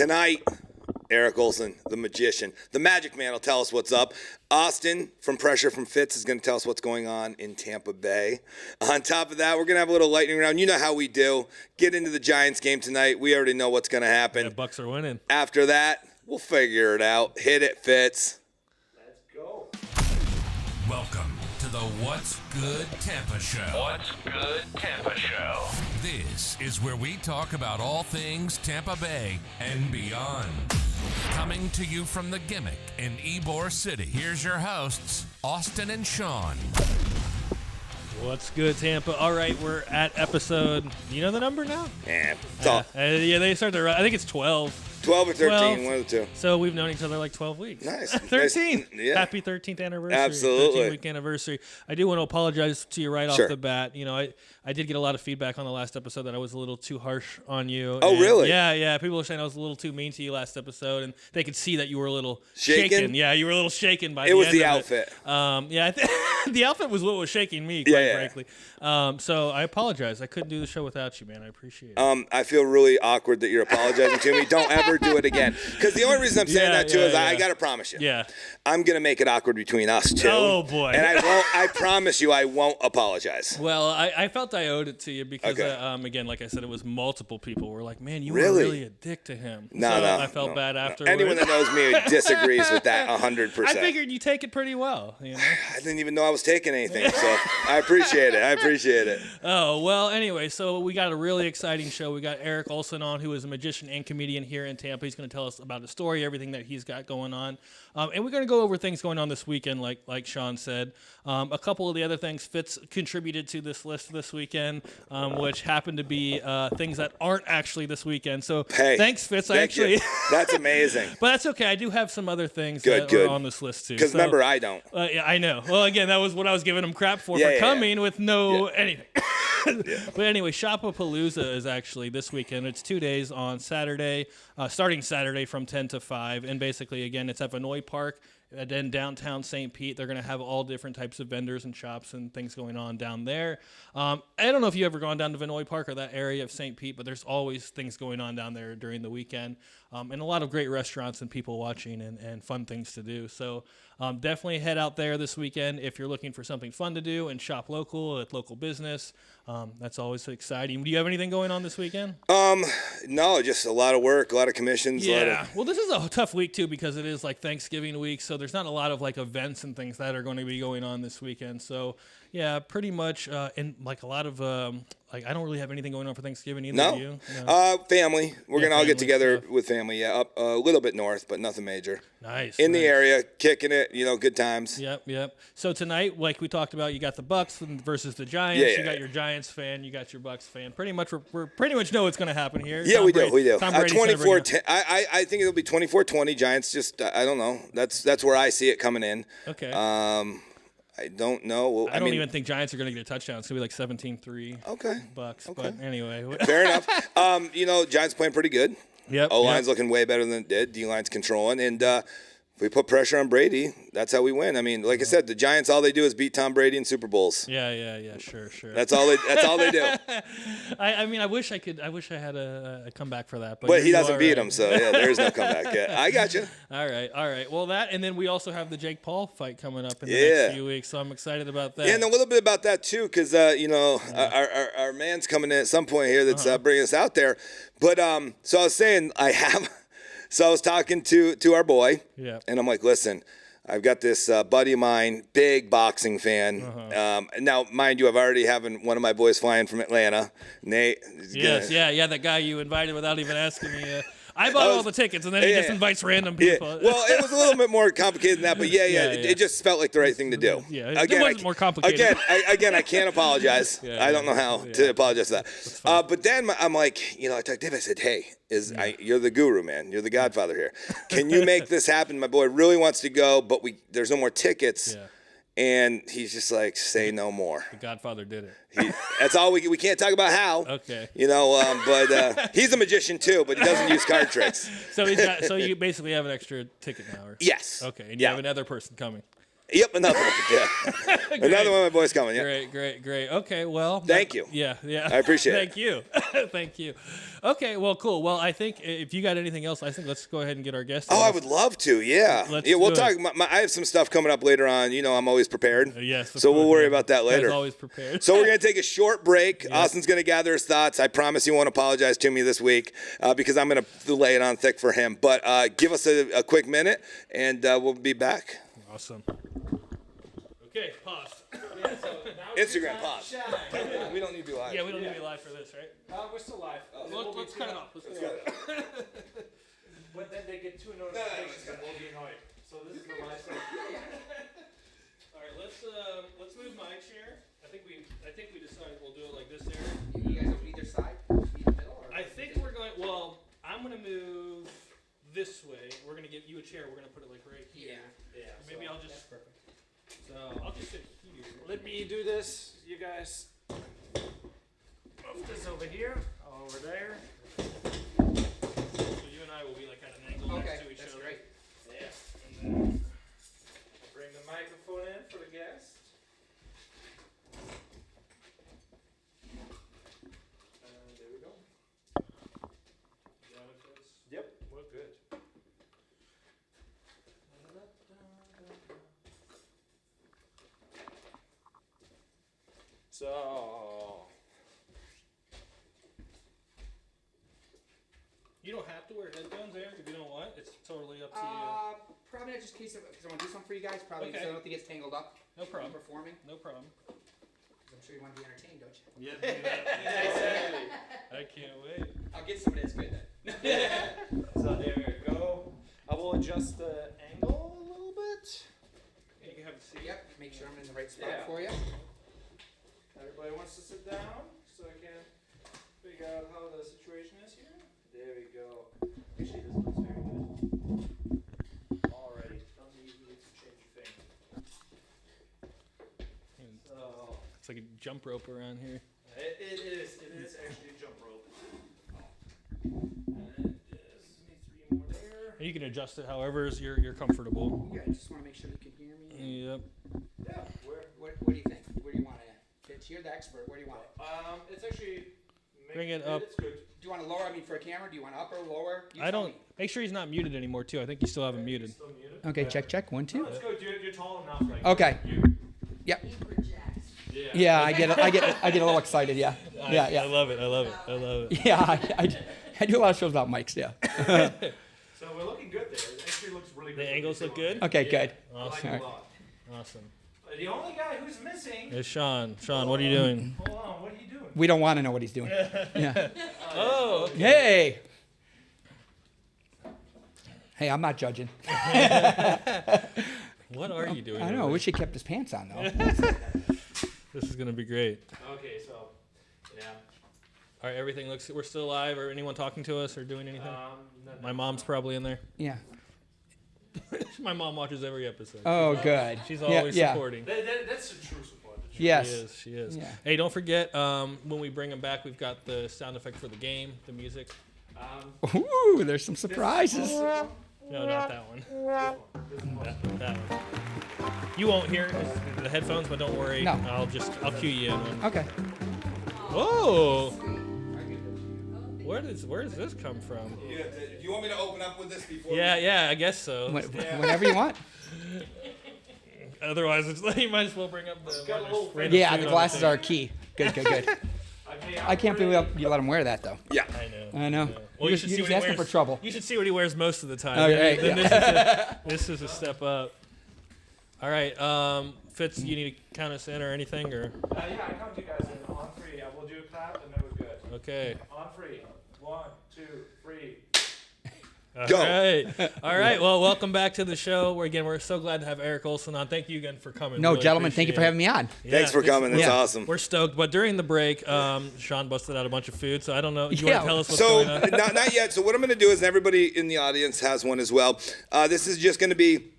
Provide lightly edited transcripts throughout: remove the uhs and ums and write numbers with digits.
Tonight, Erick Olson, the magician, the magic man, will tell us what's up. Austin from Pressure from Fitz is going to tell us what's going on in Tampa Bay. On top of that, we're going to have a little lightning round. You know how we do. Get into the Giants game tonight. We already know what's going to happen. The Bucks are winning. After that, we'll figure it out. Hit it, Fitz. Let's go. Welcome to the What's Good Tampa Show. What's Good Tampa Show. This is where we talk about all things Tampa Bay and beyond. Coming to you from the Gimmick in Ybor City, here's your hosts, Austin and Sean. What's good, Tampa? All right, we're at episode. Do you know the number now? Yeah, Yeah, they started to run. I think it's 12. 12 or 13, one of the two. So we've known each other like 12 weeks. Nice. 13. Nice. Yeah. Happy 13th anniversary. Absolutely. 13th week anniversary. I do want to apologize to you right Sure. off the bat. You know, I did get a lot of feedback on the last episode that I was a little too harsh on you. Oh, And really? Yeah. People were saying I was a little too mean to you last episode, and they could see that you were a little Shaken? Yeah, you were a little shaken by It was end the of outfit. The outfit was what was shaking me, quite Yeah. frankly. So I apologize. I couldn't do the show without you, man. I appreciate it. I feel really awkward that you're apologizing to me. Don't ever do it again. Because the only reason I'm saying that, too, is I got to promise you. Yeah. I'm going to make it awkward between us, too. Oh, boy. And I promise you I won't apologize. Well, I felt I owed it to you because, Okay. Again, like I said, it was multiple people were like, man, you were Really? really a dick to him. No. I felt bad afterwards. Anyone that knows me disagrees with that 100%. I figured you take it pretty well. You know? I didn't even know I was taking anything, so I appreciate it. Oh, well, anyway, so we got a really exciting show. We got Erick Olson on, who is a magician and comedian here in Tampa. He's going to tell us about the story, everything that he's got going on. And we're going to go over things going on this weekend, like Sean said. A couple of the other things Fitz contributed to this list this weekend, which happened to be things that aren't actually this weekend. So Hey, thanks, Fitz. thank you. That's amazing. But that's okay. I do have some other things Good, that good. are on this list, too. Because remember, I don't. Yeah, I know. Well, again, that was what I was giving him crap for Yeah. coming with no anything. But anyway, Shopapalooza is actually this weekend. It's 2 days on Saturday, starting Saturday from 10 to 5. And basically, again, it's at Vanoy Park. And then downtown St. Pete, they're going to have all different types of vendors and shops and things going on down there. I don't know if you've ever gone down to Vanoy Park or that area of St. Pete, but there's always things going on down there during the weekend. And a lot of great restaurants and people watching and fun things to do. So definitely head out there this weekend if you're looking for something fun to do and shop local at local business. That's always exciting. Do you have anything going on this weekend? No, just a lot of work, a lot of commissions. Yeah. Well, this is a tough week, too, because it is like Thanksgiving week. So there's not a lot of like events and things that are going to be going on this weekend. So, yeah, pretty much. And like a lot of like I don't really have anything going on for Thanksgiving either. No. Do you? No. Family. We're going to all get family together stuff. with family. Yeah, up a little bit north, but nothing major. Nice. In the nice. area, kicking it, good times. Yep. So tonight, like we talked about, you got the Bucks versus the Giants. Yeah. You got your Giants fan. You got your Bucks fan. Pretty much, we're pretty much know what's going to happen here. Yeah, we do. Tom Brady's never 24-10. I think it'll be 24-20. Giants just, I don't know. That's where I see it coming in. Okay. I don't know. Well, I don't even think Giants are going to get a touchdown. It's going to be like 17-3. Okay. Bucks. Okay. But anyway. Fair enough. Giants playing pretty good. Yep. O-line's looking way better than it did. D-line's controlling. And if we put pressure on Brady, that's how we win. I mean, like I said, the Giants, all they do is beat Tom Brady in Super Bowls. Yeah. Sure. That's all they do. I mean, I wish I had a comeback for that. But he you doesn't are beat right. him, so yeah, there is no comeback yet. I got you. All right. Well, and then we also have the Jake Paul fight coming up in the Yeah. next few weeks, so I'm excited about that. Yeah, and a little bit about that, too, because, our man's coming in at some point here that's bringing us out there. But so I was saying so I was talking to our boy, and I'm like, listen, I've got this buddy of mine, big boxing fan. Now, mind you, I've already having one of my boys flying from Atlanta, Nate. Yeah, that guy you invited without even asking me. I bought all the tickets, and then he just invites random people. Yeah. Well, it was a little bit more complicated than that, but it just felt like the right thing to do. Yeah, it wasn't more complicated. Again, I can't apologize. I don't know how to apologize for that. But then I'm like, I told Dave, I said, hey, you're the guru, man. You're the godfather here. Can you make this happen? My boy really wants to go, but there's no more tickets. Yeah. And he's just like, say no more. The Godfather did it. That's all we can't talk about how. Okay. But he's a magician too, but he doesn't use card tricks. So you basically have an extra ticket now. Yes. Okay, and you have another person coming. Yep, another one. Yeah. Another one of my boys coming. Yeah. Great. Okay, well. Thank you. Yeah. I appreciate Thank you. Thank you. Okay, well, cool. Well, I think if you got anything else, I think let's go ahead and get our guest. Oh, I would love to. Yeah. We'll talk. I have some stuff coming up later on. You know, I'm always prepared. Yes. So we'll worry about that later. Always prepared. So we're going to take a short break. Yep. Austin's going to gather his thoughts. I promise he won't apologize to me this week because I'm going to lay it on thick for him. But give us a quick minute, and we'll be back. Awesome. Okay, pause. Yeah, so Instagram pause. We don't need to be live. Yeah, we don't need to be live for this, right? we're still live. Let's cut it off. Let's cut it off. But then they get 2 notifications and we'll be annoyed. So this is the live stuff. All right, let's move my chair. I think we decided we'll do it like this area. You guys on either side? Middle, or I think we're going. Well, I'm gonna move this way. We're gonna give you a chair. We're gonna put it like right here. Yeah. Maybe I'll just. That's perfect. So I'll just sit here. Let me do this. You guys move this over here, over there. So you and I will be like at an angle next to each that's other. great. Yeah. And then bring the microphone in for the guest. And there we go. Yep, we're good. So, You don't have to wear headphones, Eric, if you don't want. It's totally up to you. Probably not just in case because I want to do something for you guys. Probably Okay. so I don't think it's tangled up. No problem. Performing. No problem. 'Cause I'm sure you want to be entertained, don't you? Yeah, do that. I can't wait. I'll get somebody that's good then. so there we go. I will adjust the angle a little bit. You can have a seat. Yep. Make sure I'm in the right spot Yeah. for you. Everybody wants to sit down so I can figure out how the situation is here. There we go. Actually, this looks very good. Already. Don't need me to change a thing. So, It's like a jump rope around here. it is actually a jump rope. And it is, need 3 more there. And you can adjust it however you're comfortable. Yeah. I just want to make sure you can hear me. Yep. Yeah, What do you think? Where do you want to fit? You're the expert. Where do you want it? it's actually. Bring it up. It's good. Do you want to lower? I mean, for a camera, do you want upper, lower? You I tell don't. me. Make sure he's not muted anymore too. I think you still have him muted. Still muted? Okay. Check. 1, 2. No, it's good. You're tall enough. Like, Okay. Yep. Yeah. Yeah, I get a little excited. Yeah. I Yeah. love it. Yeah. I do a lot of shows about mics. Yeah. So we're looking good there. It actually looks really good. The angles look good. Okay. Yeah, Good. I like it a lot. Awesome. The only guy who's missing. It's Sean. Sean, what are you doing? Hold on. What are you doing? We don't want to know what he's doing. Yeah. Oh. Okay. Hey. Hey, I'm not judging. What are you doing? I know. I over wish he kept his pants on though. there? This is gonna be great. Okay, so yeah. All right, everything looks. We're still live. Or anyone talking to us or doing anything? My mom's probably in there. Yeah. My mom watches every episode. Oh, good. She's Yeah, always yeah. supporting. That's a true support. Yes. She is. Yeah. Hey, don't forget when we bring him back, we've got the sound effect for the game, the music. Ooh, there's some surprises. No, not that one. That one. You won't hear it 'cause the headphones, but don't worry. No. I'll cue you in. When... Okay. Whoa! Where does this come from? Do you want me to open up with this before? Yeah, I guess so. Whenever you want. Otherwise, you might as well bring up the. random Yeah, food the on glasses thing. are key. Good. I can't believe you let him wear that though. Yeah. I know. You're Well, just asking for trouble. You should see what he wears most of the time. Okay, Then yeah. this is a step up. All right, Fitz, you need to count us in or anything, or Yeah, I count you guys in on 3. I will do a clap and then we're good. okay. On 3. 1, 2, 3. Go. All right. Well, welcome back to the show. We're so glad to have Erick Olson on. Thank you again for coming. No, Really gentlemen, thank you for appreciate having me on. it. Thanks for coming. That's Yeah. awesome. We're stoked. But during the break, Sean busted out a bunch of food, so I don't know. Do you Yeah. want to tell us what's So going on? not yet. So what I'm going to do is, and everybody in the audience has one as well. This is just going to be.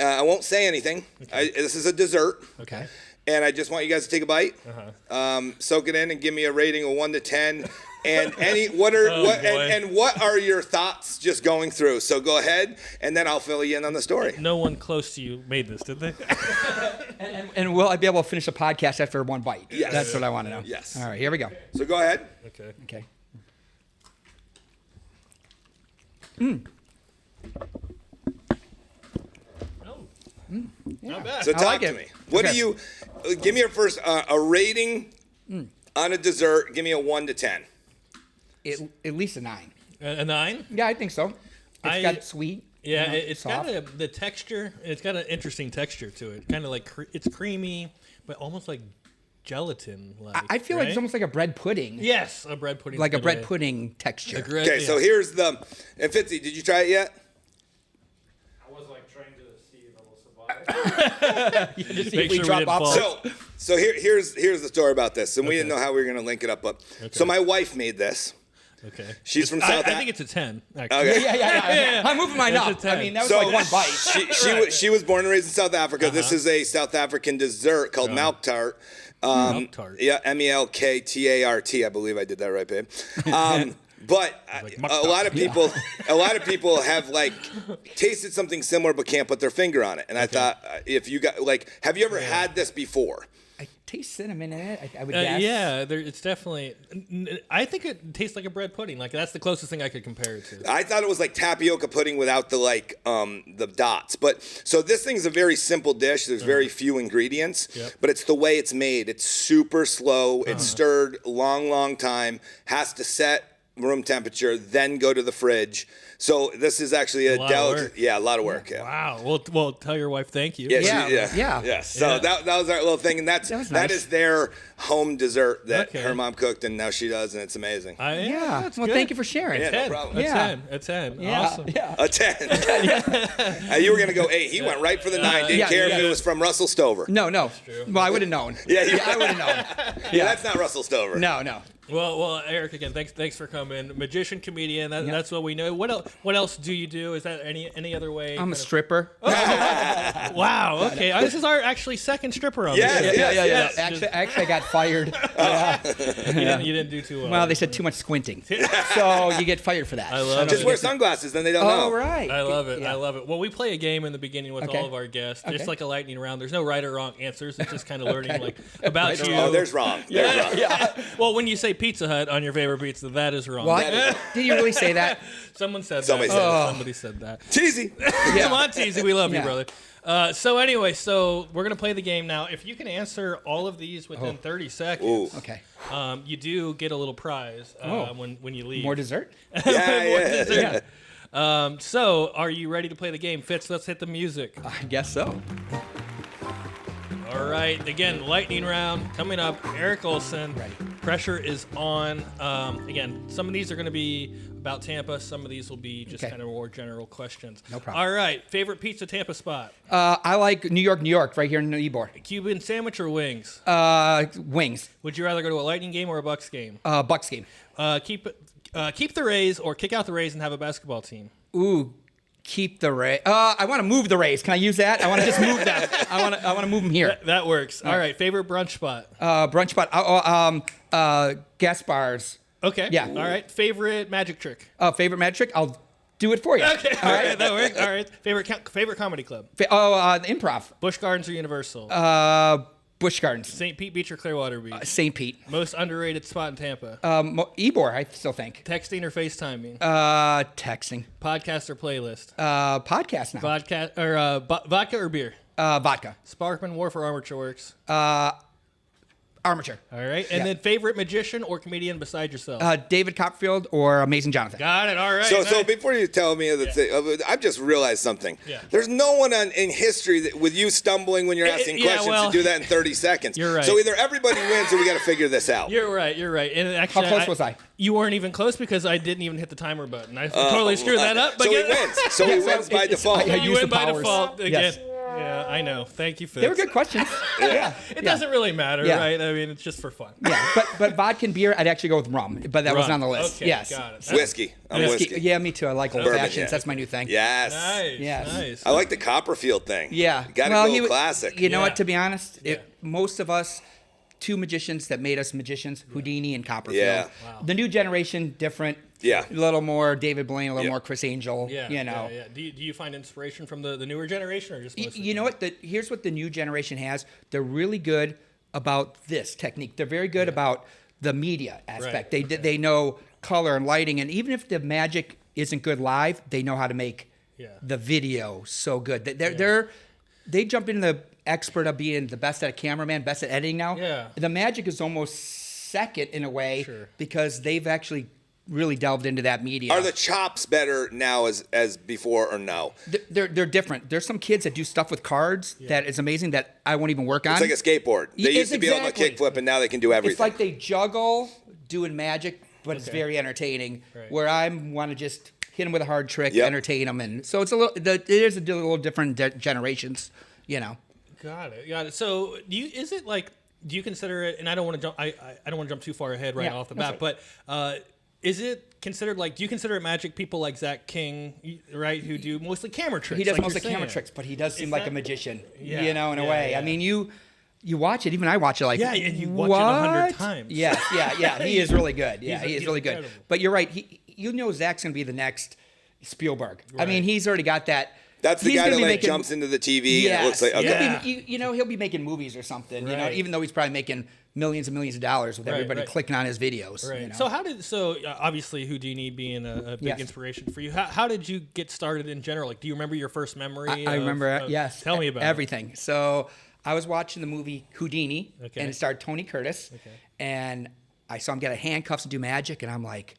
I won't say anything. This is a dessert. Okay. And I just want you guys to take a bite, soak it in, and give me a rating of 1 to 10. And what are your thoughts just going through? So go ahead, and then I'll fill you in on the story. No one close to you made this, did they? And will I be able to finish the podcast after one bite? Yes. That's what I want to know. Yes. All right, here we go. So go ahead. Okay. Okay. Not bad. So talk like to it. me. What Okay. do you? Give me your first a rating on a dessert. Give me a 1 to 10. At least a 9. A 9? Yeah, I think so. I- Got sweet. Yeah, you know, it's soft. got the texture. It's got an interesting texture to it. Kind of like it's creamy, but almost like gelatin. I feel like it's almost like a bread pudding. yes, a bread pudding. Like a bread pudding texture. Okay, so here's the. And Fitzy, did you try it yet? I was like trying to see if I will survive. Just see Make if we sure we drop didn't off. fall. So here's the story about this, and we didn't know how we were gonna link it up, but so my wife made this. Okay. She's from South. I think it's a 10. Actually. Okay. Yeah. I'm moving mine That's up. a 10. I mean, that was So like one bite. she was born and raised in South Africa. This is a South African dessert called milk tart. Milk tart. Yeah, MELKTART. I believe I did that right, babe. But a lot of people have like tasted something similar but can't put their finger on it. And I thought, if you got have you ever had this before? I taste cinnamon in it. I would guess. Yeah, it's definitely. I think it tastes like a bread pudding. Like that's the closest thing I could compare it to. I thought it was like tapioca pudding without the the dots. But so this thing's a very simple dish. There's very few ingredients, but it's the way it's made. It's super slow. It's stirred long time. Has to set room temperature, then go to the fridge. So this is actually a delicate. Yeah, a lot of work. Yeah. Wow. Well, tell your wife thank you. Yeah. So that was our little thing, and that nice. is their home dessert that Okay. her mom cooked, and now she does, and it's amazing. Yeah. That's Well, good. thank you for sharing. Yeah, no 10. problem. A Yeah. 10. A 10. Yeah. Awesome. Yeah. A 10. You were gonna go 8. He went right for the 9. Didn't yeah, care if yeah. it was from Russell Stover. No. Well, I would have known. Yeah. I would have known. Yeah, that's not Russell Stover. No. Well, Eric, again, thanks for coming. Magician, comedian, that's what we know. What else do you do? Is that any other way? I'm a stripper. Wow. Okay. This is our actually second stripper on Yes, this. yes. Actually, I got fired. Yeah. You didn't do too well. Well, they said too much squinting, so you get fired for that. I love Just it. wear sunglasses, then they don't Oh, know. right. I love it. Yeah. I love it. Well, we play a game in the beginning with Okay. all of our guests. Okay. Just like a lightning round. There's no right or wrong answers. It's just kind of learning like about Right or you. Oh, there's wrong. There's wrong. Yeah. Well, when you say Pizza Hut on your favorite pizza, that is wrong. What? Did you really say that? Someone said Somebody that. said that. Somebody said that. Cheesy. Come on, Teasy. We love you, Yeah. brother. So anyway, we're gonna play the game now. If you can answer all of these within 30 seconds, Okay. you do get a little prize when you leave. More dessert? Yeah. So are you ready to play the game, Fitz? Let's hit the music. I guess so. All right. Again, lightning round coming up. Erick Olson. Ready. Pressure is on. Again, some of these are going to be about Tampa. Some of these will be just Okay. kind of more general questions. No problem. All right. Favorite pizza Tampa spot? I like New York, right here in Ybor. Cuban sandwich or wings? Wings. Would you rather go to a Lightning game or a Bucks game? Bucks game. Keep the Rays or kick out the Rays and have a basketball team? Ooh, keep the Rays. I want to move the Rays. Can I use that? I want to just move them. I want to move them here. That works. All right. Favorite brunch spot? Brunch spot. Gas bars. Okay. Yeah. All right. Favorite magic trick? Favorite magic trick? I'll do it for you. Okay. All right. That works. All right. Favorite comedy club? The Improv. Busch Gardens or Universal? Busch Gardens. St. Pete Beach or Clearwater Beach? St. Pete. Most underrated spot in Tampa? Ybor, I still think. Texting or FaceTiming? Texting. Podcast or playlist? Podcast now. Vodka or beer? Vodka. Sparkman, Wharf or Armature Works? Armature. All right. And then favorite magician or comedian beside yourself? David Copperfield or Amazing Jonathan. Got it. All right. So nice. before you tell me the thing, I've just realized something. Yeah. There's no one in history that, with you stumbling when you're asking yeah, questions, well, to do that in 30 seconds. You're right. So either everybody wins or we got to figure this out. You're right. And actually, How close was I? You weren't even close because I didn't even hit the timer button. I totally screwed that up. But So he wins. So he wins by default. I You used win the by powers. default again. Yes. Yeah, I know. Thank you, Fitz. They were good questions. Yeah. It doesn't really matter, Yeah. right? I mean, it's just for fun. Yeah, but vodka and beer, I'd actually go with rum, but that wasn't on the list. Okay, Yes. got it. Whiskey. I'm whiskey. Yeah, me too. I like old Bourbon, fashions. yeah. That's my new thing. Yes. Nice. Yes. Nice. I like the Copperfield thing. Yeah. Got to Well, go he- classic. You know Yeah. what? To be honest, most of us two magicians that made us magicians, Houdini and Copperfield. Yeah. Wow. The new generation, different. Yeah. A little more David Blaine, a little more Chris Angel. Yeah, you know. Yeah. Do you find inspiration from the newer generation, or just mostly You know what? Here's what the new generation has. They're really good about this technique. They're very good about the media aspect. Right. They know color and lighting, and even if the magic isn't good live, they know how to make the video so good. They jump into the expert of being the best at a cameraman, best at editing now. Yeah. The magic is almost second in a way because they've actually really delved into that media. Are the chops better now as before or no? They're different. There's some kids that do stuff with cards that is amazing that I won't even work on. It's like a skateboard. They used to be able to kickflip, and now they can do everything. It's like they juggle doing magic, but it's very entertaining. Right. Where I want to just hit them with a hard trick, entertain them, and so it's it is a little different generations, you know. Got it. So do you consider it? And I don't want to jump. I don't want to jump too far ahead off the bat, but. Is it considered do you consider it magic people like Zach King, right, who do mostly camera tricks? He does like mostly camera tricks, but he does seem like a magician, you know, in a way. Yeah. I mean, you watch it, even I watch it like, and you watch it 100 times. Yeah, he is really good. Yeah, he is really incredible. good. But you're right, Zach's going to be the next Spielberg. Right. I mean, he's already got that. That's the guy that jumps into the TV and it looks like, okay. He'll be making movies or something, you know, even though he's probably making millions and millions of dollars with everybody clicking on his videos. Right. You know? So obviously Houdini being a big inspiration for you. How did you get started in general? Like, do you remember your first memory? I remember, yes. Tell me about everything. So I was watching the movie Houdini, and it starred Tony Curtis, and I saw him get handcuffs and do magic, and I'm like,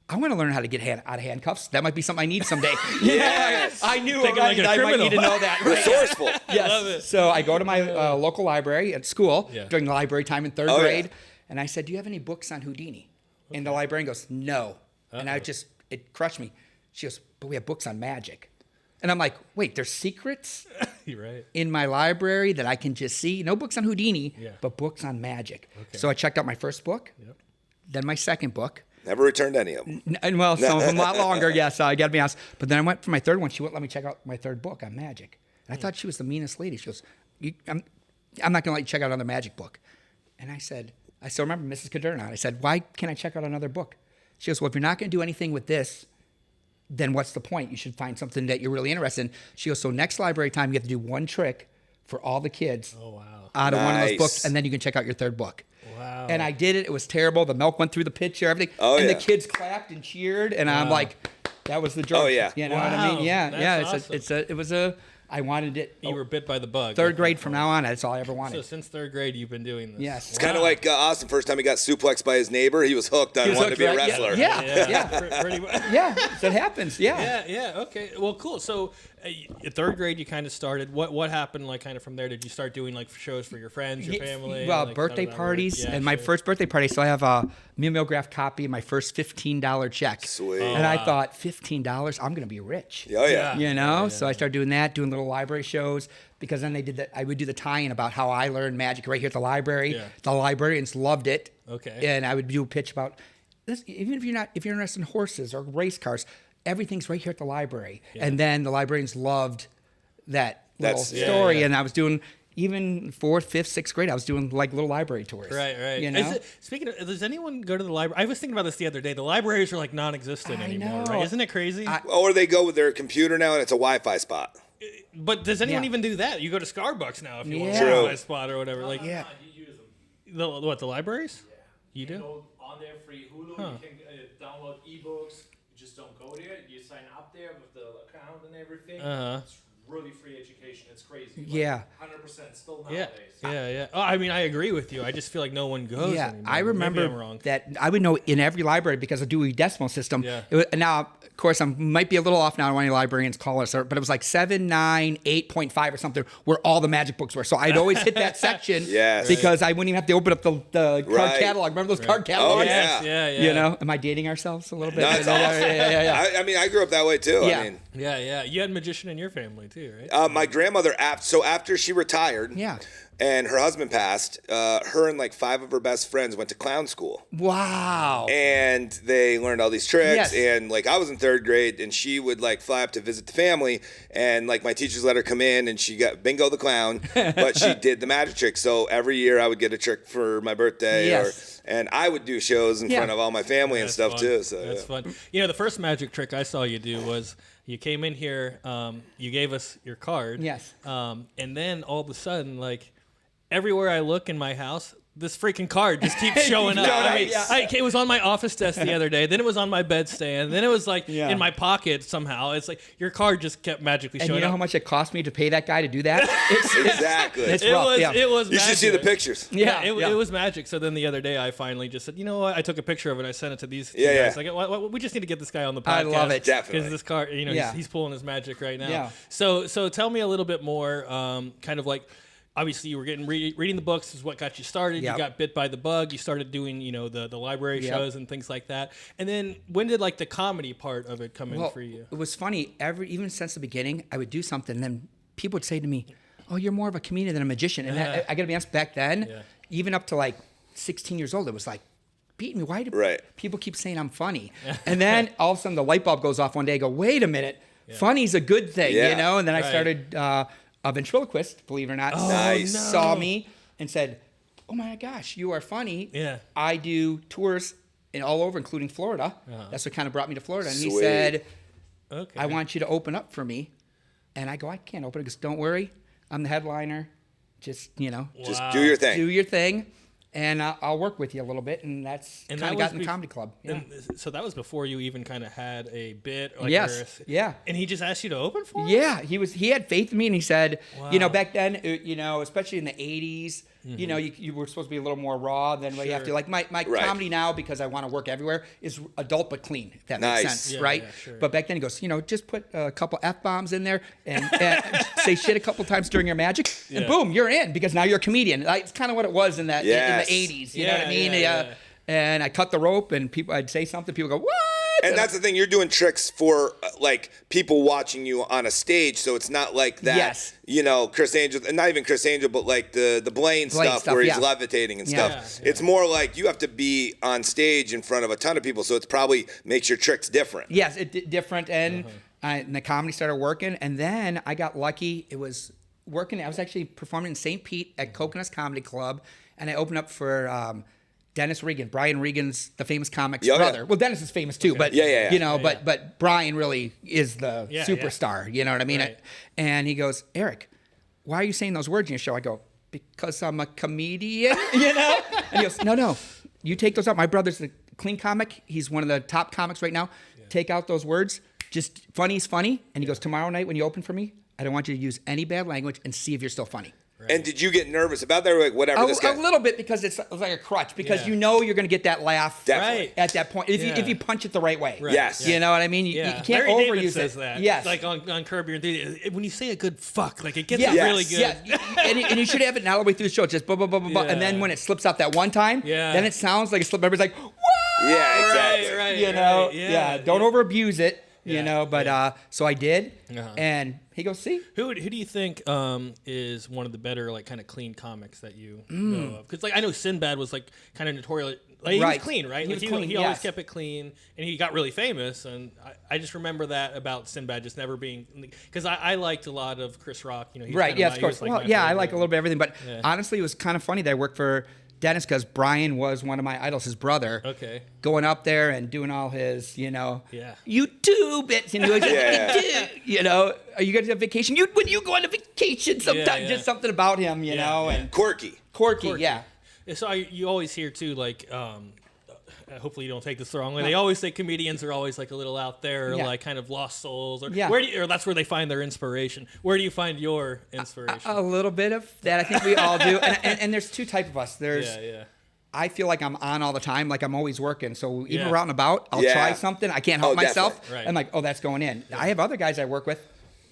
I want to learn how to get out of handcuffs. That might be something I need someday. Yes. I knew Thinking like a I might criminal. need to know that. Right? Resourceful. Yes. Love it. So I go to my local library at school during the library time in third grade, and I said, "Do you have any books on Houdini?" And the librarian goes, "No." And it crushed me. She goes, "But we have books on magic." And I'm like, "Wait, there's secrets You're right. in my library that I can just see? No books on Houdini, but books on magic." Okay. So I checked out my first book, then my second book. Never returned any of them. And well, some of them a lot longer, yes, I got to be honest. But then I went for my third one. She wouldn't let me check out my third book on magic. And I thought she was the meanest lady. She goes, I'm not going to let you check out another magic book. And I still remember Mrs. Caderna. I said, why can't I check out another book? She goes, well, if you're not going to do anything with this, then what's the point? You should find something that you're really interested in. She goes, so next library time, you have to do one trick for all the kids out of one of those books, and then you can check out your third book. Wow. And I did it. It was terrible. The milk went through the pitcher, everything. And the kids clapped and cheered. And I'm like, that was the joke. Oh, yeah. You know what I mean? Yeah. That's Yeah. awesome. I wanted it. You were bit by the bug. Third grade from now on, that's all I ever wanted. So since third grade, you've been doing this. Yes. It's kind of like Austin. First time he got suplexed by his neighbor, he was hooked on wanting to be a wrestler. Yeah. Pretty much. Yeah. So it happens. Yeah. Yeah. Okay. Well, cool. So, third grade, you kind of started. What happened? Like, kind of from there, did you start doing like shows for your friends, your family? Well, like, birthday how did that parties, work? and my first birthday party. So I have a mimeograph copy of my first $15 check. Sweet. And I thought, $15, I'm going to be rich. Oh yeah. You know, so I started doing that, doing little library shows, because then I would do the tie-in about how I learned magic right here at the library. Yeah. The librarians loved it. Okay. And I would do a pitch about this, even if you're interested in horses or race cars, everything's right here at the library. Yeah. And then the librarians loved that little story, and I was doing. Even 4th, 5th, 6th grade, I was doing like little library tours. Right. You know? Speaking of, does anyone go to the library? I was thinking about this the other day. The libraries are like non-existent anymore, right? Isn't it crazy? Or they go with their computer now and it's a Wi-Fi spot. But does anyone even do that? You go to Starbucks now if you want a True. Wi-Fi spot or whatever. Like, You use them. the libraries? Yeah. You do? On their free Hulu, you can download ebooks. You just don't go there. You sign up there with the account and everything. It's really free education. It's crazy. Yeah. 100% still nowadays. Yeah. Oh, I mean, I agree with you. I just feel like no one goes anymore. I Maybe I'm remember wrong. that I would know in every library because of Dewey Decimal System. Yeah. Now, of course, I might be a little off now when any librarians call us, but it was like 7, 9, 8.5 or something where all the magic books were. So I'd always hit that section because I wouldn't even have to open up the card catalog. Remember those card catalogs? Oh, yeah. Yeah. You know, am I dating ourselves a little bit? No, it's awesome. Yeah. I mean, I grew up that way too. Yeah. I mean, Yeah. You had a magician in your family too. too, right? My grandmother, after she retired, Yeah. and her husband passed, her and like 5 of her best friends went to clown school. Wow. And they learned all these tricks. Yes. And like I was in 3rd grade, and she would like fly up to visit the family, and like my teachers let her come in, and she got Bingo the clown, but she did the magic trick. So every year I would get a trick for my birthday, Yes. and I would do shows in front of all my family and stuff fun. too. So That's fun. You know, the first magic trick I saw you do was you came in here, you gave us your card. Yes. And then all of a sudden, like, everywhere I look in my house, this freaking card just keeps showing up. It was on my office desk the other day. Then it was on my bedstand. Then it was like in my pocket somehow. It's like your card just kept magically showing up. And you know how much it cost me to pay that guy to do that? exactly. It's rough. It was You magic. should see the pictures. It was magic. So then the other day I finally just said, you know what? I took a picture of it. I sent it to these two guys. Like, we just need to get this guy on the podcast. I love it. Definitely. Because this card, you know, he's pulling his magic right now. Yeah. So tell me a little bit more, kind of like, obviously, you were reading the books is what got you started. Yep. You got bit by the bug. You started doing, you know, the library shows and things like that. And then when did like the comedy part of it come in for you? It was funny. Even since the beginning, I would do something, and then people would say to me, "Oh, you're more of a comedian than a magician." And I got to be honest, back then, even up to like 16 years old, it was like, beat me. Why do people keep saying I'm funny? And then all of a sudden, the light bulb goes off one day. I go, wait a minute, funny's a good thing, you know? And then I started. A ventriloquist, believe it or not, saw me and said, "Oh my gosh, you are funny." Yeah. I do tours all over, including Florida. That's what kind of brought me to Florida. And he Sweet. said, Okay. "I want you to open up for me." And I go, "I can't open it." He goes, "Don't worry, I'm the headliner. Just Just do your thing. do your thing, and I'll work with you a little bit." And that's And kind that of got was in the comedy club. Yeah. And so that was before you even kind of had a bit. Like Yes. Yeah. And he just asked you to open for him? Yeah, he had faith in me, and he said, back then, especially in the 80s, you were supposed to be a little more raw than what you have to. Like my comedy now, because I want to work everywhere, is adult but clean, if that makes sense, right? Yeah, sure. But back then he goes, just put a couple F-bombs in there and say shit a couple times during your magic, and boom, you're in, because now you're a comedian. Like, it's kind of what it was in that in the 80s, you know what I mean? And I cut the rope, and I'd say something, people go, "What?" And that's the thing, you're doing tricks for like people watching you on a stage, so it's not like that, Chris Angel, and not even Chris Angel, but like the Blaine stuff where he's levitating and stuff. It's more like you have to be on stage in front of a ton of people, so it probably makes your tricks different. Yes, different, and the comedy started working, and then I got lucky. It was working. I was actually performing in St. Pete at Coconuts Comedy Club, and I opened up for Dennis Regan, Brian Regan's the famous comic's brother. Well, Dennis is famous too, but but Brian really is the superstar. You know what I mean? Right. And he goes, "Eric, why are you saying those words in your show?" I go, "Because I'm a comedian." And he goes, "No, you take those out. My brother's a clean comic. He's one of the top comics right now. Take out those words. Just funny's funny." And he goes, "Tomorrow night when you open for me, I don't want you to use any bad language, and see if you're still funny." Right. And did you get nervous about that, or like whatever? A little bit, because it's like a crutch, because you're going to get that laugh at that point if you punch it the right way. Right. Yes. You know what I mean? You can't Larry overuse David it. says that. Yes. Like on Curb Your Enthusiasm, when you say a good fuck, like it gets really good. Yeah. and you should have it all the way through the show, just blah, blah, blah, blah, blah. And then when it slips out that one time, then it sounds like it slipped. Everybody's like, "What?" Yeah, exactly. Right. Don't over abuse it. So I did, and he goes, "See, who do you think is one of the better, like, kind of clean comics that you know of? Because like I know Sinbad was like kind of notorious, like he was clean, right? He always kept it clean, and he got really famous. And I just remember that about Sinbad just never being, because I liked a lot of Chris Rock, he's of course. Like I like a little bit of everything, but honestly, it was kind of funny that I worked for Dennis, because Brian was one of my idols, his brother. Okay. Going up there and doing all his, YouTube bits. And are you guys on vacation? When you go on a vacation, sometimes just something about him, know. And Quirky, yeah. So you always hear too, like, hopefully you don't take this the wrong way. They always say comedians are always like a little out there, or like kind of lost souls, or or that's where they find their inspiration. Where do you find your inspiration? A little bit of that, I think we all do. And there's two types of us. There's I feel like I'm on all the time, like I'm always working. So even we're out and about, I'll try something. I can't help myself. Right. I'm like, oh, that's going in. I have other guys I work with.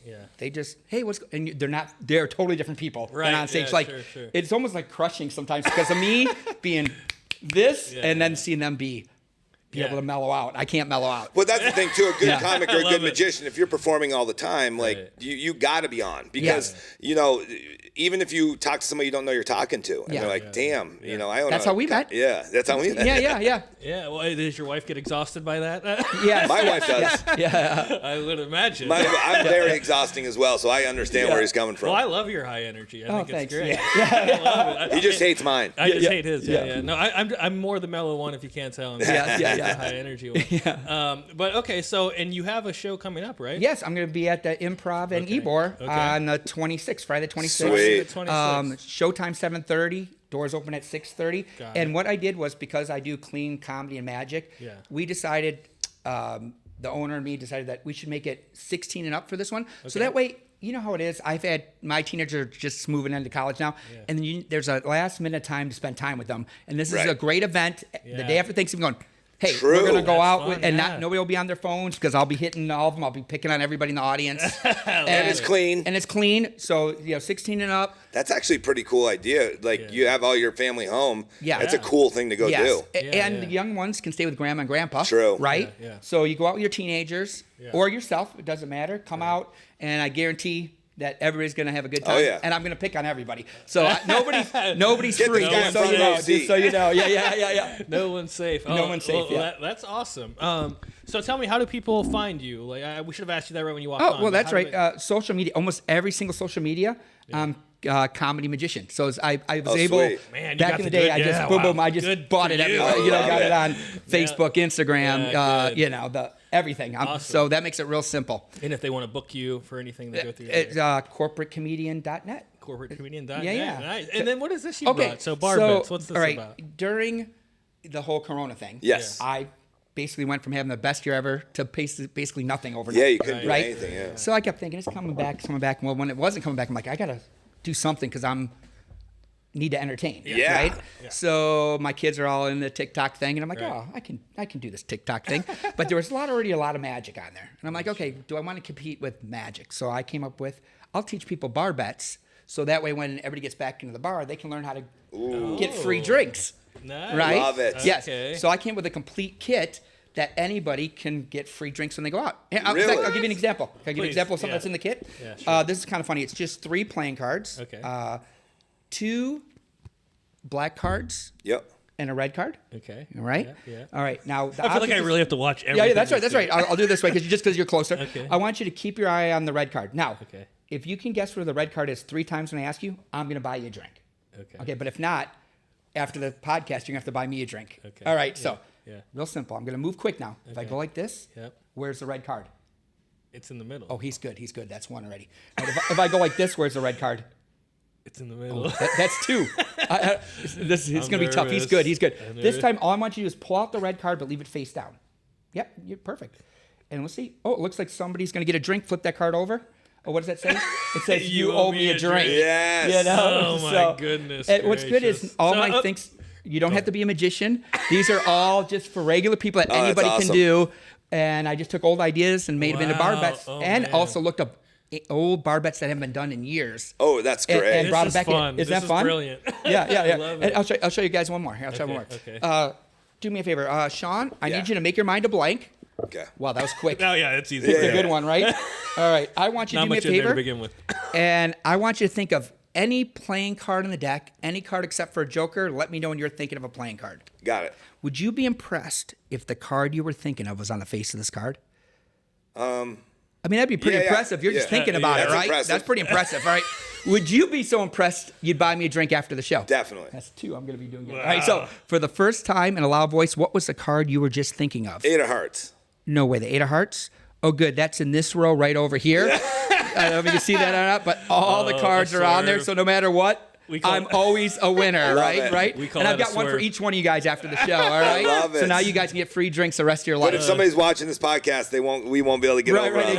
Yeah. They just, hey, and they're totally different people. Right. And on stage, sure. It's almost like crushing sometimes, because of me being this and then seeing them be be able to mellow out. I can't mellow out. But that's the thing too. A good Yeah. comic or a love good it. magician, if you're performing all the time, like Right. you got to be on because even if you talk to somebody you don't know you're talking to, and Yeah. they're like, "Damn, I don't That's know." how we met. Yeah, that's how we met. Yeah. Yeah. Well, does your wife get exhausted by that? Yes. My wife does. Yeah. I would imagine. I'm very exhausting as well, so I understand where he's coming from. Well, I love your high energy. I think thanks. it's great. Yeah. I love it. He just hates mine. I just Yeah. hate his. Yeah. No, I'm more the mellow one if you can't tell. I'm the high energy one. But okay, so and you have a show coming up, right? Yes, I'm going to be at the Improv in Ybor on the 26th, Friday the 26th. Sweet. The 26th. Showtime 7:30. Doors open at 6:30. Got And it. what I did was because I do clean comedy and magic, we decided, the owner and me decided that we should make it 16 and up for this one. So that way, you know how it is. I've had my teenagers just moving into college now, and then there's a last minute time to spend time with them. And this is Right. a great event. The day after Thanksgiving, going, hey, True. we're gonna go That's out fun, and yeah. nobody will be on their phones because I'll be hitting all of them. I'll be picking on everybody in the audience. And it's clean. And it's clean. So 16 and up. That's actually a pretty cool idea. Like you have all your family home. Yeah. That's a cool thing to go do. And the young ones can stay with grandma and grandpa. True. Right? Yeah. So you go out with your teenagers or yourself, it doesn't matter. Come out, and I guarantee that everybody's going to have a good time. Oh, yeah. And I'm going to pick on everybody. So nobody's Get free. this guy in Just so front you of know. the seat. Just so you know. Yeah. No one's safe. No one's safe, yeah. That's awesome. So tell me, how do people find you? Like, we should have asked you that right when you walked Oh, on. well, but that's how do right. they- Social media, almost every single social media, comedy magician. So I was able, sweet. Man, you back got in the the day, good- I just, yeah, boom, wow. boom, I just Good bought for it. you. Everywhere, I love got it. it on Facebook, Instagram, Yeah, good. everything. Awesome. So that makes it real simple. And if they want to book you for anything, they go through your It's corporatecomedian.net. corporatecomedian.net. Yeah. Nice. And then what is this you Okay. brought? So bar bits. What's this all right, about? During the whole Corona thing, Yes. I basically went from having the best year ever to basically nothing overnight. Yeah, you couldn't do Right. anything. Yeah. So I kept thinking it's coming back. Well, when it wasn't coming back, I'm like, I gotta do something because need to entertain. Yeah. Right. Yeah. So my kids are all in the TikTok thing, and I'm like, oh, I can do this TikTok thing. But there was already a lot of magic on there, and I'm like, okay, do I want to compete with magic? So I came up with, I'll teach people bar bets, so that way when everybody gets back into the bar, they can learn how to get free drinks. Nice. Right. Love it. Yes. Okay. So I came with a complete kit that anybody can get free drinks when they go out. And in Really? fact, I'll give you an example. Can I give you an Please, example of something yeah. that's in the kit? Yeah, sure. This is kind of funny. It's just 3 playing cards. Okay. 2 black cards Yep. and a red card. Okay. All right. Yeah. All right. Now, I feel like I really have to watch everything. Yeah, that's right. you That's do. right. I'll do it this way just because you're closer. Okay. I want you to keep your eye on the red card. Now, Okay. if you can guess where the red card is 3 times when I ask you, I'm going to buy you a drink. Okay. Okay. But if not, after the podcast, you're going to have to buy me a drink. Okay. All right. So, Yeah. real simple. I'm going to move quick now. If I Okay. go like this, Yep. where's the red card? It's in the middle. Oh, he's good. He's good. That's 1 already. All right, if I go like this, where's the red card? It's in the middle. That's 2. It's going to be tough. He's nervous. good. He's good. I'm This nervous. time, all I want you to do is pull out the red card, but leave it face down. Yep, you're perfect. And let's see. Oh, it looks like somebody's going to get a drink. Flip that card over. Oh, what does that say? It says you owe me a drink. Yes. You know? Oh, my goodness And what's good is gracious. all So, my things. You don't have to be a magician. These are all just for regular people that Oh, that's anybody can awesome. do. And I just took old ideas and made them into bar Wow. bets, Oh, and man. also looked up old bar bets that haven't been done in years. Oh, that's And- great. and brought it This back is fun. in. Is This that fun? brilliant. Yeah. I love And it. I'll show you guys one more. Here, I'll show you one more. Okay. Do me a favor, Sean. I Yeah. need you to make your mind a blank. Okay. Wow, that was quick. Oh, yeah, it's easy. It's a good one, right? All right. I want you to Not do me a much in there to favor, begin with. and I want you to think of any playing card in the deck, any card except for a joker. Let me know when you're thinking of a playing card. Got it. Would you be impressed if the card you were thinking of was on the face of this card? I mean, that'd be pretty yeah, yeah. impressive. You're just Yeah. thinking about That's it, right? impressive. That's pretty impressive, right? Would you be so impressed you'd buy me a drink after the show? Definitely. That's 2. I'm going to be doing it. All right. So for the first time in a loud voice, what was the card you were just thinking of? 8 of hearts. No way. The 8 of hearts? Oh, good. That's in this row right over here. I don't know if you can see that or not, but all the cards are on there. swerve. So no matter what, call I'm it- always a winner, right? it. Right? We call And I've that a got one for swerve. each one of you guys after the show, all right? love So it. now you guys can get free drinks the rest of your life. But if somebody's watching this podcast, we won't be able to get right, over right, on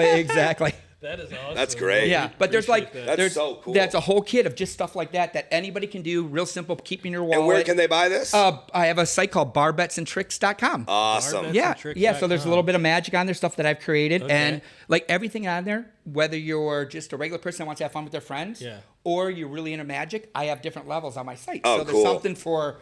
it. exactly. That is awesome. That's great. Yeah, but there's like Appreciate that. there's That's so cool. That's a whole kit of just stuff like that anybody can do. Real simple. Keep in your wallet. And where can they buy this? I have a site called barbetsandtricks.com. Awesome. Barbets. Yeah, Tricks yeah. So there's a .com. little bit of magic on there, stuff that I've created, Okay. and like everything on there, whether you're just a regular person that wants to have fun with their friends, Yeah. or you're really into magic, I have different levels on my site. Oh, so there's cool. something for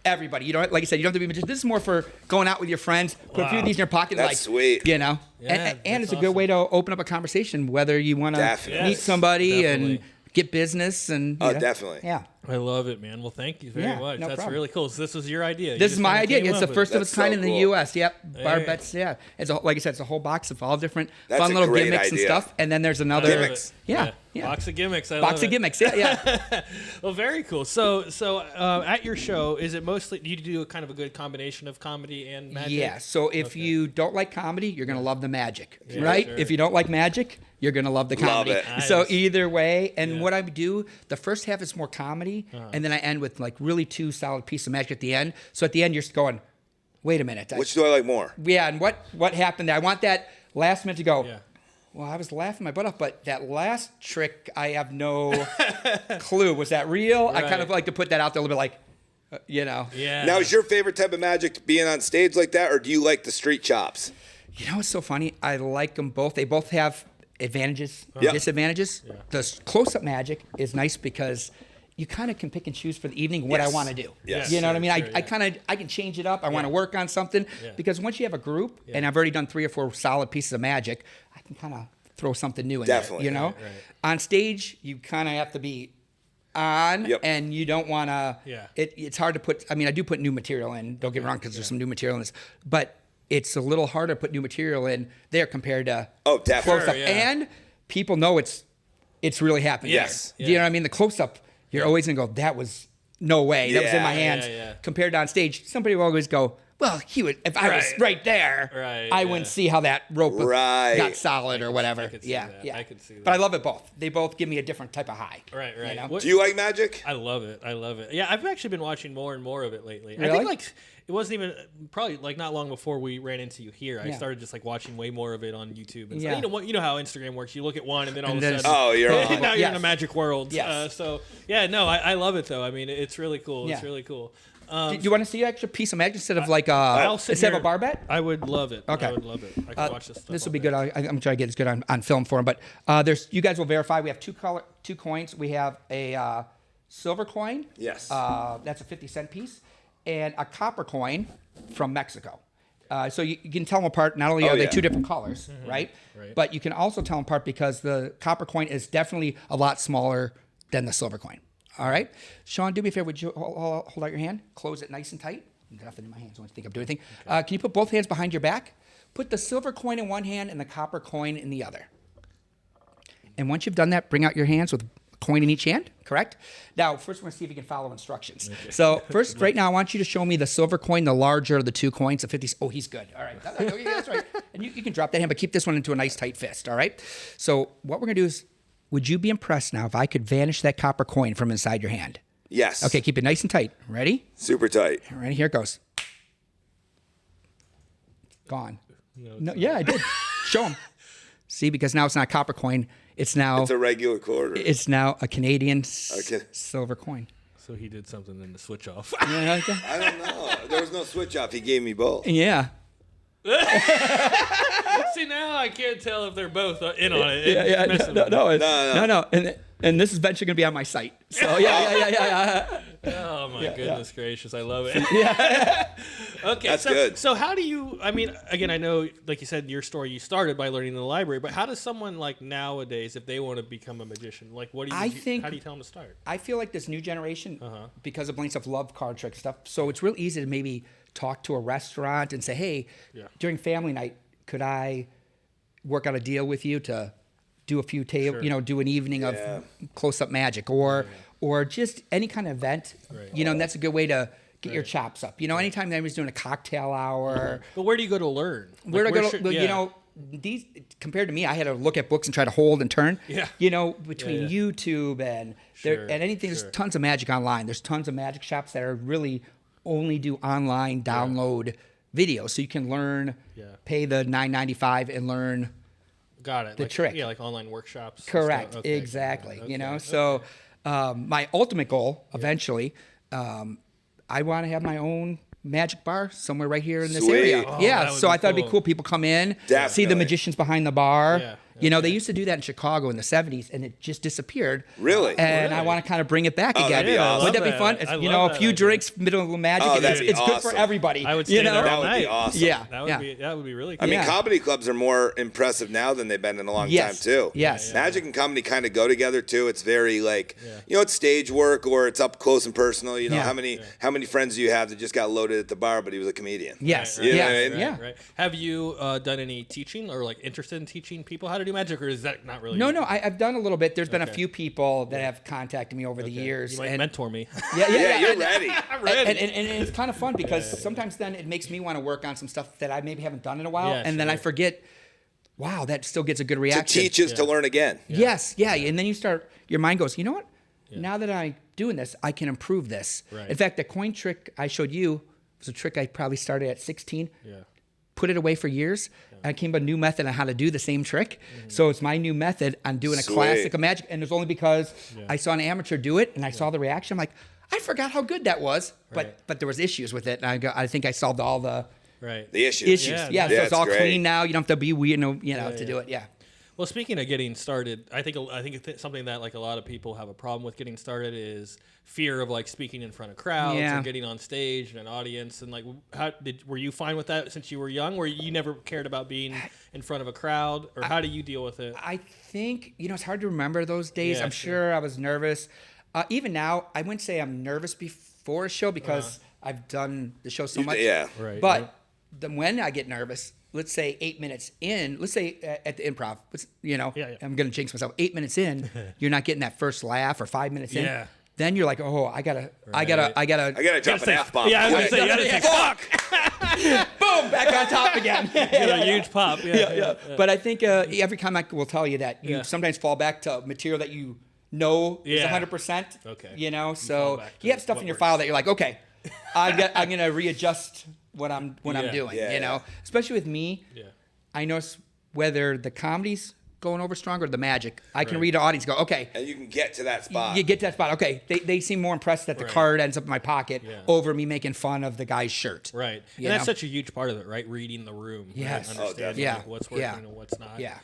everybody. You know, like I said, you don't have to be magician. This is more for going out with your friends. Put a few of these in your pocket. That's like, sweet. You know, Yeah, and it's a that's good way to open up a conversation, whether you want to Definitely. meet somebody Definitely. and get business and Oh, you know. definitely. Yeah. I love it, man. Well, thank you very Yeah, much. no That's problem. really cool. So this was your idea. You This just is my kinda idea. came It's the up with first it. of its That's kind so in the cool. U.S. Yep, Hey. Barbets. Yeah, it's like I said, it's a whole box of all different That's fun a little great gimmicks and idea. stuff. And then there's another Gimmicks. Yeah. Box of gimmicks. I Box love of it. gimmicks. Yeah. Well, very cool. So at your show, is it mostly, do you do a kind of a good combination of comedy and magic? Yeah. So if you don't like comedy, you're gonna love the magic, right? sure. If you don't like magic, you're gonna love the comedy. it. So Nice. either way, and what I do, the first half is more comedy, and then I end with like really two solid pieces of magic at the end. So at the end, you're just going, wait a minute. Which do I like more? Yeah, and what happened there? I want that last minute to go. Yeah. Well, I was laughing my butt off, but that last trick, I have no clue. Was that real? I kind of Right. like to put that out there a little bit, like, you know. Yeah. Now, is your favorite type of magic being on stage like that, or do you like the street chops? You know what's so funny? I like them both. They both have advantages, Yeah. disadvantages. The close-up magic is nice because you kind of can pick and choose for the evening what I Yes. want to do. Yes. You know what I mean? Sure, I can change it up. I want to work on something because once you have a group, and I've already done 3 or 4 solid pieces of magic, I can kind of throw something new in Definitely. there. You know, Right. on stage you kind of have to be on, Yep. and you don't want to. Yeah. It's hard to put. I mean, I do put new material in. Don't get me wrong, because there's some new material in this, but it's a little harder to put new material in there compared to Definitely. close up. Sure, yeah. And people know it's really happening. Yes. Do you know what I mean? The close up, you're always gonna go, that was no way. That was in my Yeah, hands. yeah. Compared to on stage, somebody will always go, well, he would. If I was Right. right there, Right, I wouldn't see how that rope Right. got solid or whatever. could see Yeah, that. yeah. I could see that. But I love it both. They both give me a different type of high. Right. you know? What- Do you like magic? I love it. I love it. Yeah, I've actually been watching more and more of it lately. I Really? think like it wasn't even probably like not long before we ran into you here. I Yeah. started just like watching way more of it on YouTube. And Yeah. you know how Instagram works. You look at one and then all And of then a it's- sudden, Oh, you're on. now you're in a Yes. magic world. Yes. So yeah, no, I love it though. I mean, it's really cool. It's Yeah. really cool. Do you want to see an extra piece of magic instead of like I'll sit instead of a here- bar bet? I would love it. Okay. I would love it. I could watch this stuff. This all will be day. good. I'm trying to get this good on film for him. But you guys will verify. We have two coins. We have a silver coin. Yes. That's a 50-cent piece, and a copper coin from Mexico. So you can tell them apart. Not only are they yeah. two different colors, right? Right. But you can also tell them apart because the copper coin is definitely a lot smaller than the silver coin. All right, Sean, do me a favor. Would you hold out your hand? Close it nice and tight. Nothing in my hands. I don't think I'm doing anything. Can you put both hands behind your back? Put the silver coin in one hand and the copper coin in the other. And once you've done that, bring out your hands with a coin in each hand, correct? Now, first we're going to see if you can follow instructions. So first, right now, I want you to show me the silver coin, the larger of the two coins, the 50. Oh, he's good. All right. That's right. And you can drop that hand, but keep this one into a nice tight fist, all right? So what we're going to do is, would you be impressed now if I could vanish that copper coin from inside your hand? Yes. Okay, keep it nice and tight. Ready? Super tight. All right, here it goes. Gone. No, yeah, I did. Show him. See, because now it's not a copper coin. It's now It's a regular quarter. it's now a Canadian Okay. silver coin. So he did something in the switch off. Yeah. Okay. I don't know. There was no switch off. He gave me both. Yeah. See, now I can't tell if they're both in on it. Yeah. It's messing with me. No. And this is eventually going to be on my site. So yeah. Oh my goodness gracious, I love it. Okay, That's good. So how do you? I mean, again, I know, like you said, in your story, you started by learning in the library, but how does someone like nowadays, if they want to become a magician, like what do you? I think- how do you tell them to start? I feel like this new generation, because of Blaine stuff, love card trick stuff. So it's real easy to maybe talk to a restaurant and say, hey, during family night, could I work out a deal with you to do a few do an evening of close-up magic or just any kind of event, and that's a good way to get your chops up. Anytime anybody's doing a cocktail hour. But where do you go to learn? Where Like, to go? should- These compared to me, I had to look at books and try to hold and turn. Yeah. Between Yeah. YouTube and Sure, and anything, sure. there's tons of magic online. There's tons of magic shops that are really only do online download videos, so you can learn. Pay the $9.95 and learn. Got it. The like, trick. Yeah, like online workshops. and Correct. stuff. Okay. Exactly. Okay. So my ultimate goal eventually, I want to have my own magic bar somewhere right here in this Sweet. area. Oh, yeah. that would So be I thought it'd be cool. cool. People come in, see the Definitely. magicians behind the bar. Yeah, You know, they used to do that in Chicago in the 70s, and it just disappeared. Really? And I want to kind of bring it back again. that'd be awesome. Wouldn't that be fun? I You love know, a that few idea. drinks, middle of the magic. Oh, and that'd it's be good for awesome. everybody. I would stay you know? there all That would night. be awesome. Yeah. That would be really I cool. mean, Yeah. comedy clubs are more impressive now than they've been in a long Yes. time, too. Yes. Yeah. Magic and comedy kind of go together, too. It's very, like, you know, it's stage work or it's up close and personal. You know, Yeah. how many friends do you have that just got loaded at the bar, but he was a comedian? Yes. You know yes. what I mean? Yeah. Right. Have you done any teaching or like interested in teaching people how to do magic, or is that not really? No, I've done a little bit. There's been a Okay. few people that have contacted me over the years. You might and mentor me. Yeah, you're ready. I'm ready. And it's kind of fun because sometimes then it makes me want to work on some stuff that I maybe haven't done in a while, Yeah, and then I sure. forget. Wow, that still gets a good To reaction. teach is to learn again. Yes, yeah, and then your mind goes, you know what? Now that I'm doing this, I can improve this. Right. In fact, the coin trick I showed you was a trick I probably started at 16. Yeah. Put it away for years. I came up with a new method on how to do the same trick. So it's my new method on doing a Sweet. classic of magic. And it was only because I saw an amateur do it and I saw the reaction. I'm like, I forgot how good that was. Right. But there was issues with it. And I think I solved all the Right. The issues. issues. Yeah, Yeah, so that's it's all great. clean now. You don't have to be weird, to do it. Yeah. Well, speaking of getting started, I think something that like a lot of people have a problem with getting started is fear of like speaking in front of crowds Yeah. and getting on stage and an audience. And like, were you fine with that since you were young? Where you never cared about being in front of a crowd, or how do you deal with it? I think, it's hard to remember those days. Yeah, I'm sure I was nervous. Even now, I wouldn't say I'm nervous before a show because I've done the show so much. Yeah. Right. But then when I get nervous, let's say 8 minutes in, let's say at the improv, Yeah. I'm going to jinx myself. 8 minutes in, you're not getting that first laugh, or 5 minutes in. Yeah. Then you're like, oh, I gotta I gotta drop an F-bomb. Yeah, I was gonna quick. say, you gotta say fuck. boom, back on top again. Get a huge pop. Yeah. But I think every comic will tell you that you Yeah. sometimes fall back to material that you know is Yeah. 100%. Okay. So fall back to you have stuff what in your works. file that you're like, okay, I'm gonna readjust what I'm doing. Yeah. Especially with me, Yeah. I notice whether the comedy's going over stronger or the magic. I can read the audience, go, okay. And you can get to that spot. You get to that spot. Okay, they seem more impressed that the Right. card ends up in my pocket Yeah. over me making fun of the guy's shirt. Right. You And that's know? such a huge part of it, right? Reading the room. right? Yes. Oh, Understanding definitely. Yeah. like, what's working Yeah. and what's not. Yeah.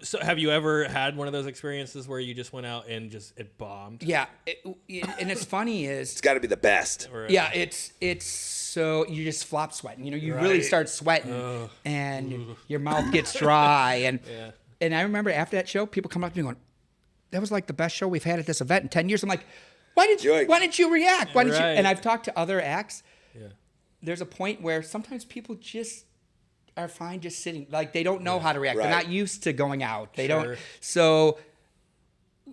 So have you ever had one of those experiences where you just went out and it bombed? Yeah, and it's funny is It's got to be the best. Or- yeah, it's so you just flop sweating. You really Right. start sweating, and your mouth gets dry. And Yeah. and I remember after that show, people come up to me going, "That was like the best show we've had at this event in 10 years." I'm like, "Why didn't you react? Why didn't you?" Right. And I've talked to other acts. Yeah. There's a point where sometimes people just are fine just sitting, like they don't know how to react. Right. They're not used to going out. They Sure. don't. So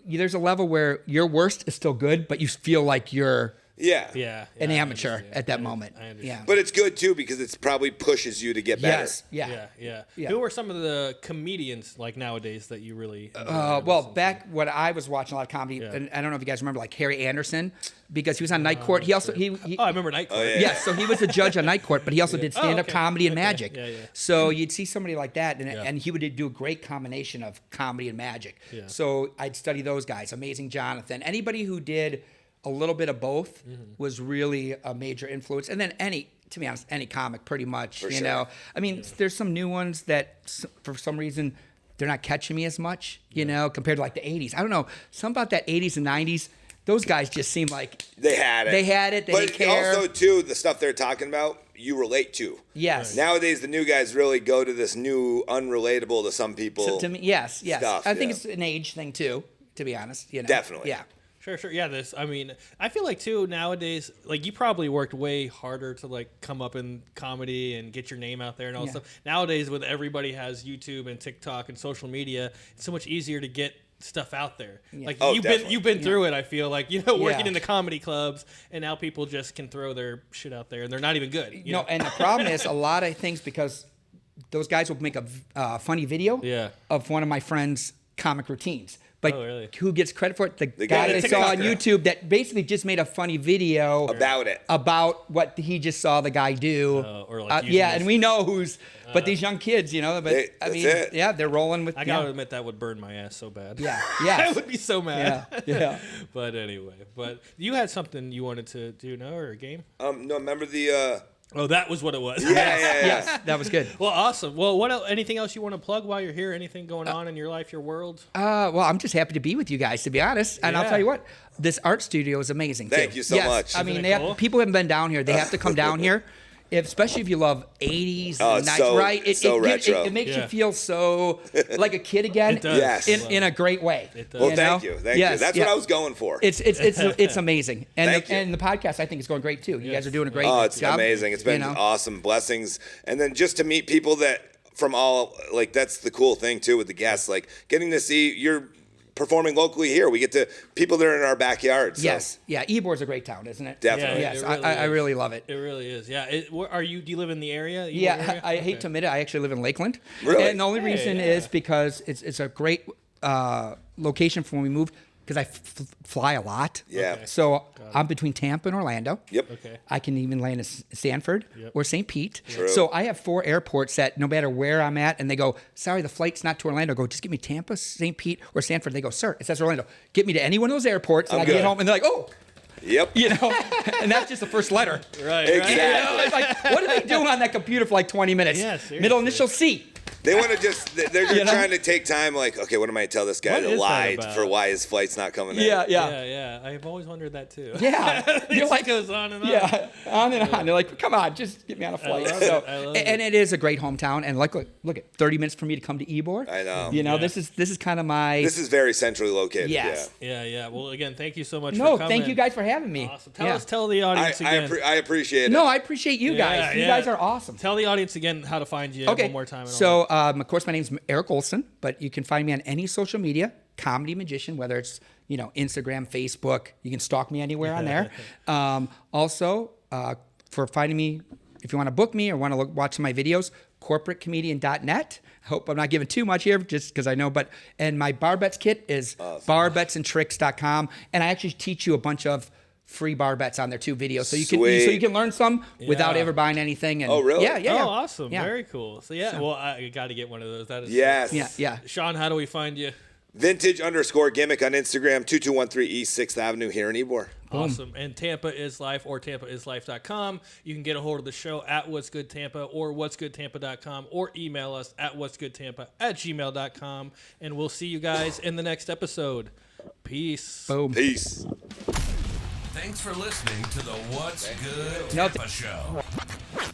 there's a level where your worst is still good, but you feel like you're Yeah. Yeah. an I amateur understand. at that moment. I understand. Yeah. But it's good too because it probably pushes you to get better. Yes. Yeah. Yeah. Who are some of the comedians like nowadays that you really enjoy or Well, listen to? back when I was watching a lot of comedy, Yeah. and I don't know if you guys remember, like Harry Anderson, because he was on Night Court. He also he Oh, I remember Night Court. yeah. yeah, so he was a judge on Night Court, but he also did stand-up okay. comedy and Okay. magic. Yeah. So you'd see somebody like that, and, Yeah. and he would do a great combination of comedy and magic. Yeah. So I'd study those guys. Amazing Jonathan. Anybody who did a little bit of both was really a major influence. And then to be honest, any comic pretty much, For you sure. know. I mean, there's some new ones that for some reason they're not catching me as much, you know, compared to like the 80s. I don't know. Something about that 80s and 90s, those guys just seem like They had it. They had it. They but didn't care. also, too, the stuff they're talking about, you relate to. Yes. Nowadays, the new guys really go to this new, unrelatable to some people. To me, yes. Stuff, I think yeah. it's an age thing too, to be honest. You know? Definitely. Yeah. Sure. Yeah, I mean, I feel like too nowadays, like you probably worked way harder to like come up in comedy and get your name out there and all Yeah. stuff. Nowadays, with everybody has YouTube and TikTok and social media, it's so much easier to get stuff out there. Like Oh, you've been through it. I feel like working Yeah. in the comedy clubs, and now people just can throw their shit out there, and they're not even good. You know? And the problem is a lot of things because those guys will make a funny video Yeah. of one of my friends' comic routines. But Oh, really? who gets credit for it? The guy guy that that I saw on TikToker. YouTube that basically just made a funny video About it. about what he just saw the guy do. Or like using yeah, this- and we know who's. But these young kids, you know. But They- I that's mean, it. yeah, they're rolling with. I gotta admit that would burn my ass so bad. Yeah. I Yes. would be so mad. Yeah. But anyway, you had something you wanted to do, no, or a game? No, remember the Oh, that was what it was. Yeah. Yes, that was good. Well, awesome. Well, what else, anything else you want to plug while you're here? Anything going on in your life, your world? Well, I'm just happy to be with you guys, to be honest. And I'll Yeah. tell you what, this art studio is amazing. Thank too. you so much. I mean, Isn't it cool? people haven't been down here. They have to come down here. Especially if you love 80s Oh, and it's 90s, so- right? so retro. It makes Yeah. you feel so like a kid again. It does. Yes. In a great way. It does. Well, You thank know? you. Thank Yes, you. That's yeah. what I was going for. It's amazing. And Thank you. and the podcast I think is going great too. You guys are doing a great Oh, it's job. amazing. It's been you know? awesome. Blessings. And then just to meet people that from all, like, that's the cool thing too with the guests, like getting to see you're performing locally here. We get to people that are in our backyard. So. Yes. Yeah. Ebor's a great town, isn't it? Definitely. Yeah, Yes. it really I is. really love it. It really is. Yeah. Do you live in the area? Ybor Yeah, area? I hate Okay. to admit it. I actually live in Lakeland. Really? And the only reason yeah. is because it's a great location for when we moved, because I fly a lot. Yeah. Okay. So I'm between Tampa and Orlando. Yep. Okay. I can even land in Sanford or St. Pete. True. So I have 4 airports that no matter where I'm at, and they go, sorry, the flight's not to Orlando. I go, just give me Tampa, St. Pete, or Sanford. They go, sir, it says Orlando. Get me to any one of those airports, and I'm I get good. home, and they're like, oh, Yep. you know, and that's just the first letter. Right. Exactly. You know, it's like, what are they doing on that computer for like 20 minutes? Yeah, seriously. Middle initial C. They want to they're just You know? trying to take time, like, okay, what am I going to tell this guy What to is that lie about? for why his flight's not coming in? Yeah. Yeah. I've always wondered that too. Yeah. You're It like, goes on and on. yeah, on and on. They're like, come on, just get me on a flight. love So, it. I love and it is a great hometown. And look at 30 minutes for me to come to Ybor. I know. You know, Yeah. this is kind of my. This is very centrally located. Yes. Yeah. Well, again, thank you so much for No, coming. thank you guys for having me. Awesome. Yeah. Tell the Yeah. audience again. I appreciate it. No, I appreciate you guys. You guys are awesome. Tell the audience again how to find you Okay. one more time. and all So, of course, my name's Erick Olson, but you can find me on any social media, comedy magician, whether it's Instagram, Facebook. You can stalk me anywhere on there. Also, for finding me, if you want to book me or want to watch my videos, corporatecomedian.net. I hope I'm not giving too much here, just because I know. And my bar bets kit is barbetsandtricks.com, and I actually teach you a bunch of free bar bets on there too, videos, so you can learn some without Yeah. ever buying anything. And Oh, really? Yeah. Oh, awesome. Yeah. Very cool. So, well, I got to get one of those. That is Yes. Yeah. Sean, how do we find you? Vintage_gimmick on Instagram, 2213 East 6th Avenue here in Ybor. Awesome. And Tampa is Life or TampaIsLife.com. You can get a hold of the show at What's Good Tampa or what'sgoodtampa.com or email us at what'sgoodtampa@gmail.com. And we'll see you guys in the next episode. Peace. Boom. Peace. Thanks for listening to the What's Good No, Tampa Show.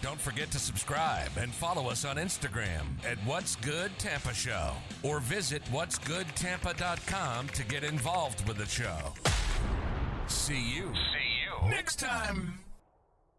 Don't forget to subscribe and follow us on Instagram at What's Good Tampa Show or visit what'sgoodtampa.com to get involved with the show. See you next time.